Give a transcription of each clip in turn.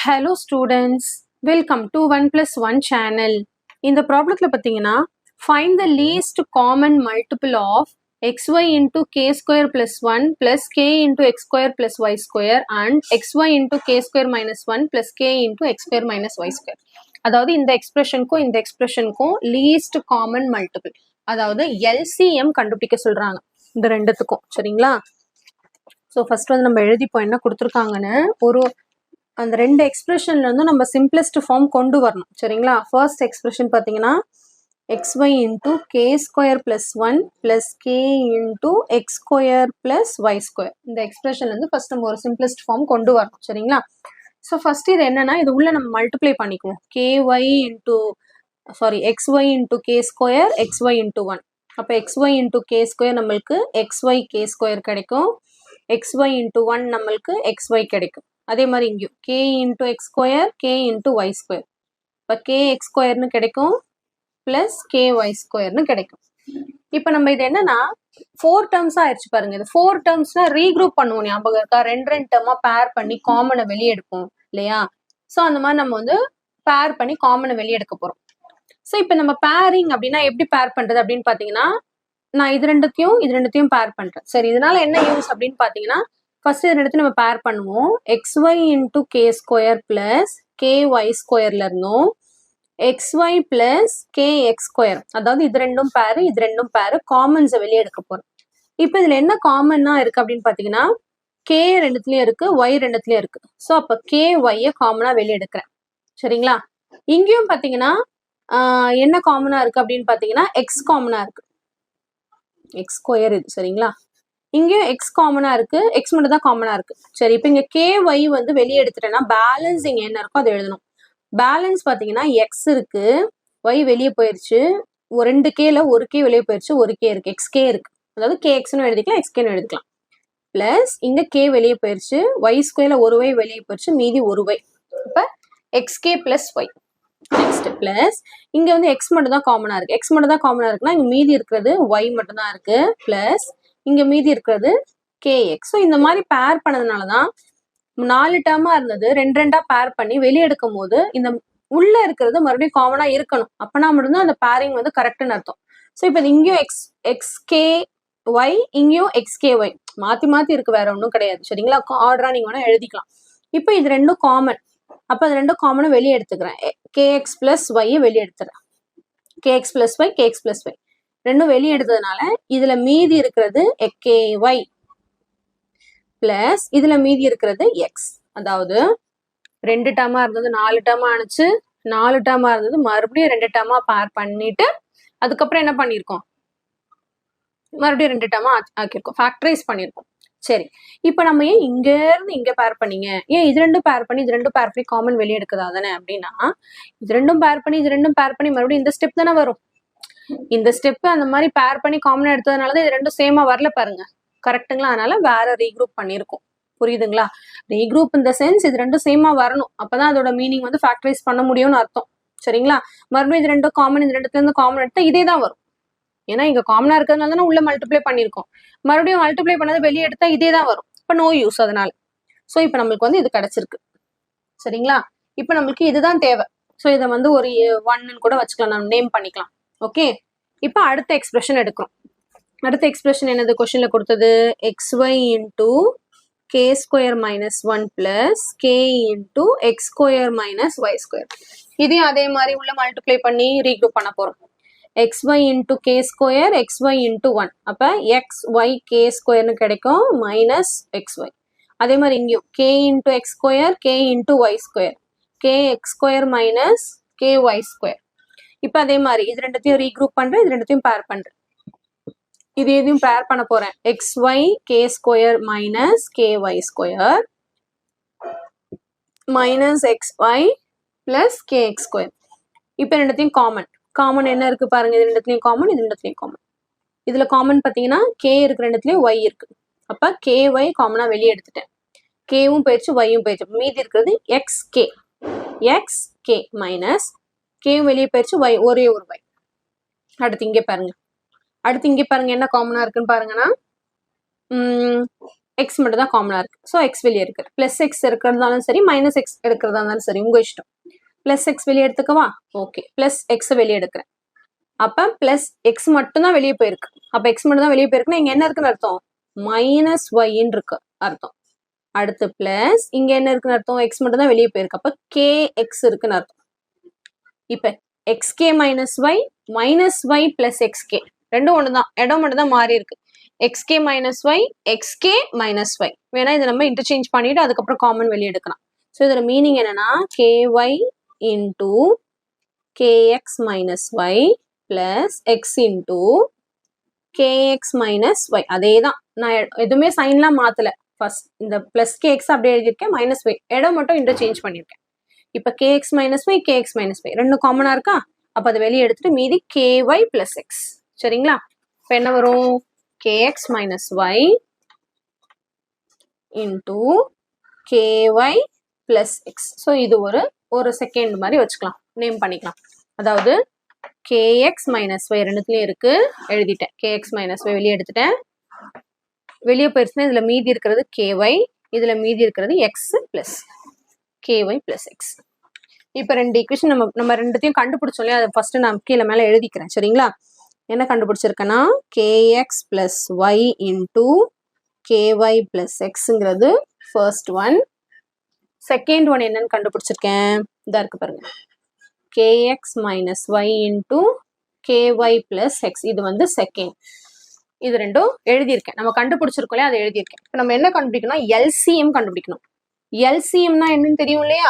Hello students, welcome to 1 plus 1 channel. இந்த ப்ராப்ளத்தில் பார்த்தீங்கன்னா find the least common multiple of xy into k square plus 1 plus k into x square plus y square and xy into k square minus 1 plus k into x square minus y square. அதாவது இந்த எக்ஸ்பிரஷனுக்கும் least common multiple, அதாவது LCM கண்டுபிடிக்க சொல்றாங்க இந்த ரெண்டுத்துக்கும். சரிங்களா? So first வந்து நம்ம எழுதிப்போம் என்ன கொடுத்துருக்காங்கன்னு. அந்த ரெண்டு எக்ஸ்பிரஷன்ல இருந்து நம்ம சிம்பிளஸ்ட் ஃபார்ம் கொண்டு வரணும். சரிங்களா? ஃபர்ஸ்ட் எக்ஸ்பிரஷன் பார்த்தீங்கன்னா xy into K square plus 1 plus K into X square plus Y square. இந்த எக்ஸ்பிரஷன்ல இருந்து ஃபர்ஸ்ட் நம்ம ஒரு சிம்பிளஸ்ட் ஃபார்ம் கொண்டு வரணும். சரிங்களா? ஸோ ஃபர்ஸ்ட் இது என்னன்னா, இது உள்ள நம்ம மல்டிப்ளை பண்ணிக்குவோம். xy into K square xy into 1. அப்போ xy இன்டூ கே ஸ்கொயர் நம்மளுக்கு xy கே ஸ்கொயர் கிடைக்கும், xy இன்டூ 1 நம்மளுக்கு xy கிடைக்கும். அதே மாதிரி இங்கேயும் K into X square K into Y square. இப்போ கே எக்ஸ் ஸ்கொயர்னு கிடைக்கும் பிளஸ் கே ஒய் ஸ்கொயர்னு கிடைக்கும். இப்போ நம்ம இது என்னன்னா 4 டேர்ம்ஸ் ஆயிடுச்சு பாருங்க. இது 4 டேர்ம்ஸ்னா ரீக்ரூப் பண்ணுவோம். ஞாபகம் இருக்கா? ரெண்டு டேர்மா பேர் பண்ணி காமனை வெளியே எடுப்போம் இல்லையா? ஸோ அந்த மாதிரி நம்ம வந்து பேர் பண்ணி காமனை வெளியே எடுக்க போறோம். ஸோ இப்போ நம்ம பேரிங் அப்படின்னா எப்படி பேர் பண்றது அப்படின்னு பாத்தீங்கன்னா, நான் இது ரெண்டுத்தையும் பேர் பண்றேன். சரி, இதனால என்ன யூஸ் அப்படின்னு பாத்தீங்கன்னா, ஃபர்ஸ்ட் இது ரெண்டுத்தையும் நம்ம பேர் பண்ணுவோம். xy into K square plus K Y ஸ்கொயர்ல இருந்தும் xy plus K X square, அதாவது இது ரெண்டும் பேரு காமன்ஸை வெளியே எடுக்க போறோம். இப்போ இதுல என்ன காமன்னா இருக்கு அப்படின்னு பாத்தீங்கன்னா, கே ரெண்டுத்துலயும் இருக்கு, ஒய் ரெண்டுத்துலயும் இருக்கு. ஸோ அப்ப கே ஒய்ய காமனா வெளியே எடுக்கிறேன். சரிங்களா? இங்கேயும் பாத்தீங்கன்னா என்ன காமனா இருக்கு அப்படின்னு பாத்தீங்கன்னா, எக்ஸ் காமனா இருக்கு, எக்ஸ் ஸ்கொயர் இது. சரிங்களா? இங்கேயும் எக்ஸ் காமனா இருக்கு, எக்ஸ் மட்டும் தான் காமனா இருக்கு. சரி, இப்போ இங்க கே ஒய் வந்து வெளியே எடுத்துட்டேன்னா பேலன்ஸ் இங்க என்ன இருக்கோ அதை எழுதணும். பேலன்ஸ் பாத்தீங்கன்னா எக்ஸ் இருக்கு, ஒய் வெளியே போயிருச்சு, ரெண்டு கேல ஒரு கே வெளியே போயிருச்சு, ஒரு கே இருக்கு, எக்ஸ் கே இருக்கு. அதாவது கே எக்ஸ்னு எழுதிக்கலாம், எக்ஸ் கேன்னு எழுதிக்கலாம். பிளஸ் இங்க கே வெளியே போயிருச்சு, ஒய் ஸ்கொயர்ல ஒரு ஒய் வெளியே போயிருச்சு, மீதி ஒரு ஒய். இப்ப X K plus Y. Next plus இங்க வந்து எக்ஸ் மட்டும் தான் காமனா இருக்கு. எக்ஸ் மட்டும் தான் காமனா இருக்குன்னா இங்க மீதி இருக்கிறது ஒய் மட்டும் தான் இருக்கு. பிளஸ் இங்க மீதி இருக்கிறது கேஎக்ஸ். ஸோ இந்த மாதிரி பேர் பண்ணதுனாலதான் 4 டேர்மா இருந்தது ரெண்டா பேர் பண்ணி வெளியே எடுக்கும் போது இந்த உள்ள இருக்கிறது மறுபடியும் காமனா இருக்கணும். அப்பனா மட்டும்தான் அந்த பேரிங் வந்து கரெக்ட்னு அர்த்தம். ஸோ இப்போ இங்கேயும் எக்ஸ் கே ஒய், இங்கேயும் எக்ஸ் கே ஒய் மாத்தி இருக்கு, வேற ஒன்றும் கிடையாது. சரிங்களா? ஆர்டரா நீங்க வேணா எழுதிக்கலாம். இப்போ இது ரெண்டும் காமன், அப்ப அது ரெண்டும் காமனும் வெளியே எடுத்துக்கிறேன். கேஎக்ஸ் பிளஸ் ஒய்யை வெளியே எடுத்துறேன். K X plus Y, K X plus Y ரெண்டும் வெளியே எடுத்ததுனால இதுல மீதி இருக்கிறது கே ஒய் பிளஸ் இதுல மீதி இருக்கிறது எக்ஸ். அதாவது 2 டேர்மா இருந்தது 4 டேர்மா ஆனிச்சு, 4 டேர்மா இருந்தது மறுபடியும் 2 டேர்மா பேர் பண்ணிட்டு அதுக்கப்புறம் என்ன பண்ணிருக்கோம், மறுபடியும் 2 டேர்மா ஆக்கியிருக்கோம், ஃபேக்டரைஸ் பண்ணிருக்கோம். சரி, இப்ப நம்ம ஏன் இங்க இருந்து இங்க பேர் பண்ணீங்க, ஏன் இது ரெண்டும் பேர் பண்ணி காமன் வெளியே எடுக்குதா தானே அப்படின்னா, இது ரெண்டும் பேர் பண்ணி மறுபடியும் இந்த ஸ்டெப் தானே வரும். இந்த ஸ்டெப் அந்த மாதிரி பேர் பண்ணி காமனா எடுத்ததுனாலதான் இது ரெண்டும் சேமா வரல பாருங்க. கரெக்டுங்களா? அதனால வேற ரீக்ரூப் பண்ணிருக்கோம். புரியுதுங்களா? ரீக்ரூப் இந்த சென்ஸ் இது ரெண்டும் சேமா வரணும், அப்பதான் அதோட மீனிங் வந்து ஃபேக்டரைஸ் பண்ண முடியும்னு அர்த்தம். சரிங்களா? மறுபடியும் இது ரெண்டும் காமன், இது ரெண்டுத்துல இருந்து காமன் எடுத்தா இதே தான் வரும். ஏன்னா இங்க காமனா இருக்கிறதுனால தானே உள்ள மல்டிப்ளை பண்ணிருக்கோம். மறுபடியும் மல்டிப்ளை பண்ணதை வெளியே எடுத்தா இதே தான் வரும். இப்ப நோ யூஸ் அதனால. சோ இப்ப நம்மளுக்கு வந்து இது கிடைச்சிருக்கு. சரிங்களா? இப்ப நம்மளுக்கு இதுதான் தேவை. சோ இதை வந்து ஒரு 1 கூட வச்சுக்கலாம், நம்ம நேம் பண்ணிக்கலாம். ஓகே, இப்போ அடுத்த எக்ஸ்பிரஷன் எடுக்கிறோம். அடுத்த எக்ஸ்பிரஷன் என்னது கொஸ்டின்ல கொடுத்தது, xy into K square minus 1 plus K into X square minus Y square. இதையும் அதே மாதிரி உள்ள மல்டிப்ளை பண்ணி ரீக்ரூப் பண்ண போறோம். xy into K square xy into 1, அப்ப எக்ஸ் ஒய் கே ஸ்கொயர்னு கிடைக்கும் மைனஸ் எக்ஸ் ஒய். அதே மாதிரி இங்கேயும் K into X square K into Y square, K X square minus K Y square. இப்ப அதே மாதிரி இது ரெண்டுத்தையும் ரீக்ரூப் பண்றேன், இது ரெண்டுத்தையும் பேர் பண்றேன். இது எதையும் பேர் பண்ண போறேன். xy K square minus K Y square minus xy plus K X square. இப்ப ரெண்டுத்தையும் காமன் என்ன இருக்கு பாருங்க, இது ரெண்டுத்தையும் காமன், இது ரெண்டுத்தையும் காமன். இதுல காமன் பாத்தீங்கன்னா கே இருக்கு, ரெண்டுத்துலயும் ஒய் இருக்கு. அப்ப கே ஒய் காமனா வெளியே எடுத்துட்டேன், கேவும் போயிடுச்சு ஒய்யும் போயிடுச்சு. மீதி இருக்கிறது எக்ஸ் கே மைனஸ் கே வெளியே போயிடுச்சு, ஒய் ஒரே ஒரு ஒய். அடுத்து இங்க பாருங்க என்ன காமனா இருக்குன்னு பாருங்கன்னா, எக்ஸ் மட்டும் தான் காமனாக இருக்குது. ஸோ எக்ஸ் வெளியே இருக்குது. ப்ளஸ் எக்ஸ் இருக்கிறதாலும் சரி மைனஸ் எக்ஸ் எடுக்கிறதா இருந்தாலும் சரி உங்கள் இஷ்டம். ப்ளஸ் எக்ஸ் வெளியே எடுத்துக்கவா? ஓகே, ப்ளஸ் எக்ஸை வெளியே எடுக்கிறேன். அப்போ ப்ளஸ் எக்ஸ் மட்டும் தான் வெளியே போயிருக்கு. அப்போ எக்ஸ் மட்டும் தான் வெளியே போயிருக்குன்னா இங்கே என்ன இருக்குன்னு அர்த்தம்? மைனஸ் ஒய்ன்னு இருக்கு அர்த்தம். அடுத்து பிளஸ் இங்க என்ன இருக்குன்னு அர்த்தம்? எக்ஸ் மட்டும் தான் வெளியே போயிருக்கு. அப்ப கே எக்ஸ் இருக்குன்னு அர்த்தம். இப்ப எக்ஸ்கே மைனஸ் ஒய் பிளஸ் எக்ஸ்கே ரெண்டும் ஒண்ணுதான், இடம் மட்டும் தான் மாறி இருக்கு. எக்ஸ்கே மைனஸ் ஒய், எக்ஸ்கே மைனஸ் ஒய் வேணா இதை நம்ம இன்டர்சேஞ்ச் பண்ணிட்டு அதுக்கப்புறம் காமன் வெளியே எடுக்கலாம். ஸோ இதோட மீனிங் என்னன்னா KY into KX minus Y plus X into KX minus Y. அதே தான், நான் எதுவுமே சைன்லாம் மாத்தல. ஃபர்ஸ்ட் இந்த பிளஸ் KX அப்படியே எழுதியிருக்கேன், மைனஸ் ஒய் இடம் மட்டும் இன்டர்சேஞ்ச் பண்ணியிருக்கேன். இப்போ KX minus Y, KX minus Y ரெண்டும் காமனாக இருக்கா? அப்போ அதை வெளியே எடுத்துட்டு மீதி KY பிளஸ் எக்ஸ். சரிங்களா? இப்போ என்ன வரும்? KX minus Y into KY plus X. So இது ஒரு செகண்ட் மாதிரி வச்சுக்கலாம், நேம் பண்ணிக்கலாம். அதாவது KX மைனஸ் ஒய் ரெண்டுத்துலேயும் இருக்கு, எழுதிட்டேன். KX மைனஸ் ஒய் வெளியே எடுத்துட்டேன். வெளியே போயிடுச்சுன்னா இதில் மீதி இருக்கிறது KY, இதில் மீதி இருக்கிறது X plus KY plus X. இப்போ ரெண்டு ஈக்குவேஷன் நம்ம ரெண்டுத்தையும் கண்டுபிடிச்சோம் இல்லையா? அதை ஃபர்ஸ்ட் நான் கீழே மேலே எழுதிக்கிறேன். சரிங்களா? என்ன கண்டுபிடிச்சிருக்கேன்னா KX plus Y into KY plus எக்ஸுங்கிறது ஃபர்ஸ்ட் ஒன். செகண்ட் ஒன் என்னன்னு கண்டுபிடிச்சிருக்கேன், இதாக இருக்கு பாருங்க. KX minus Y into KY plus X, இது வந்து செகண்ட். இது ரெண்டும் எழுதியிருக்கேன், நம்ம கண்டுபிடிச்சிருக்கோம் இல்லையா? அதை எழுதியிருக்கேன். இப்போ நம்ம என்ன கண்டுபிடிக்கணும்? எல்சிஎம் கண்டுபிடிக்கணும். எல்சிஎம்னா என்னன்னு தெரியும் இல்லையா?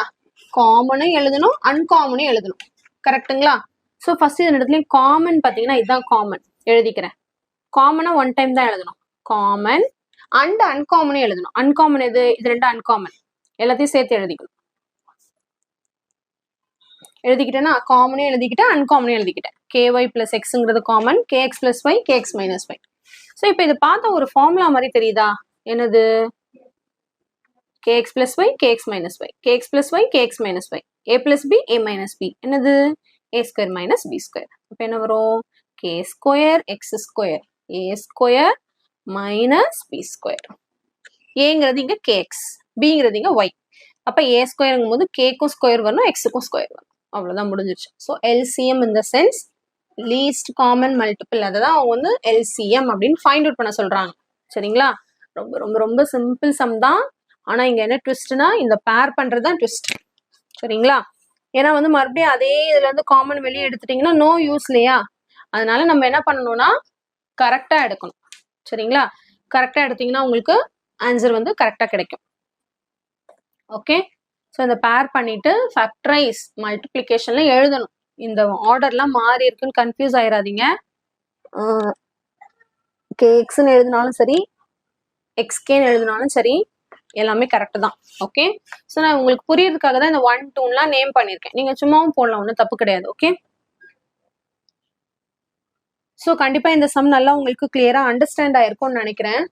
காமனும் எழுதணும், அன்காமனும் எழுதணும். கரெக்டுங்களா? ஸோ ஃபர்ஸ்ட் இந்த இடத்துலயும் காமன் பார்த்தீங்கன்னா இதுதான் காமன், எழுதிக்கிறேன். காமனா ஒன் டைம் தான் எழுதணும். காமன் அண்ட் அன்காமனும் எழுதணும். அன்காமன் எது? இது ரெண்டும் அன்காமன், எல்லாத்தையும் சேர்த்து எழுதிக்கணும். எழுதிக்கிட்டேன்னா காமனையும் எழுதிக்கிட்டேன், அன்காமனையும் எழுதிக்கிட்டேன். KY பிளஸ் எக்ஸுங்கிறது common, KX plus Y, KX minus Y. So இப்போ இது பார்த்தா ஒரு ஃபார்முலா மாதிரி தெரியுதா? என்னது? KX plus y, KX minus y, KX plus y, KX minus y, A plus b, A minus b. என்னது? A square minus b square. அப்போ என்ன வரும்? K square x square, A square minus b square. Aங்கிறது இங்க KX, Bங்கிறது இங்க y. அப்போ A squareங்கும் போது Kக்கும் square வரணும், Xக்கும் square வரணும். அவ்வளோதான், முடிஞ்சிருச்சு. So LCM in the sense least common multiple, அதை தான் அவங்க வந்து LCM அப்படின்னு ஃபைண்ட் அவுட் பண்ண சொல்றாங்க. சரிங்களா? ரொம்ப ரொம்ப ரொம்ப சிம்பிள் சம் தான். ஆனா இங்க என்ன ட்விஸ்ட்னா, இந்த பேர் பண்றது தான் ட்விஸ்ட். சரிங்களா? ஏன்னா வந்து மறுபடியும் அதே இதுல இருந்து காமன் வெளியே எடுத்துட்டீங்கன்னா நோ யூஸ் இல்லையா? அதனால நம்ம என்ன பண்ணணும்னா கரெக்டா எடுக்கணும். சரிங்களா? கரெக்டா எடுத்தீங்கன்னா உங்களுக்கு ஆன்சர் வந்து கரெக்டா கிடைக்கும். ஓகே, ஸோ இந்த பேர் பண்ணிட்டு ஃபேக்டரைஸ் மல்டிப்ளிகேஷன்ல எழுதணும். இந்த ஆர்டர்லாம் மாறி இருக்குன்னு கன்ஃபியூஸ் ஆயிடாதீங்க. KXன்னு எழுதினாலும் சரி, XKன்னு எழுதினாலும் சரி, எல்லாமே கரெக்ட் தான். ஓகே, ஸோ நான் உங்களுக்கு புரியறதுக்காக தான் இந்த 1, 2லாம் நேம் பண்ணியிருக்கேன். நீங்க சும்மாவும் போடலாம், ஒன்றும் தப்பு கிடையாது. ஓகே, ஸோ கண்டிப்பா இந்த சம் நல்லா உங்களுக்கு கிளியரா அண்டர்ஸ்டாண்ட் ஆயிருக்கும்னு நினைக்கிறேன்.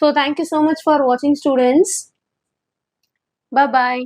So thank you so much for வாட்சிங் ஸ்டூடெண்ட்ஸ். Bye bye.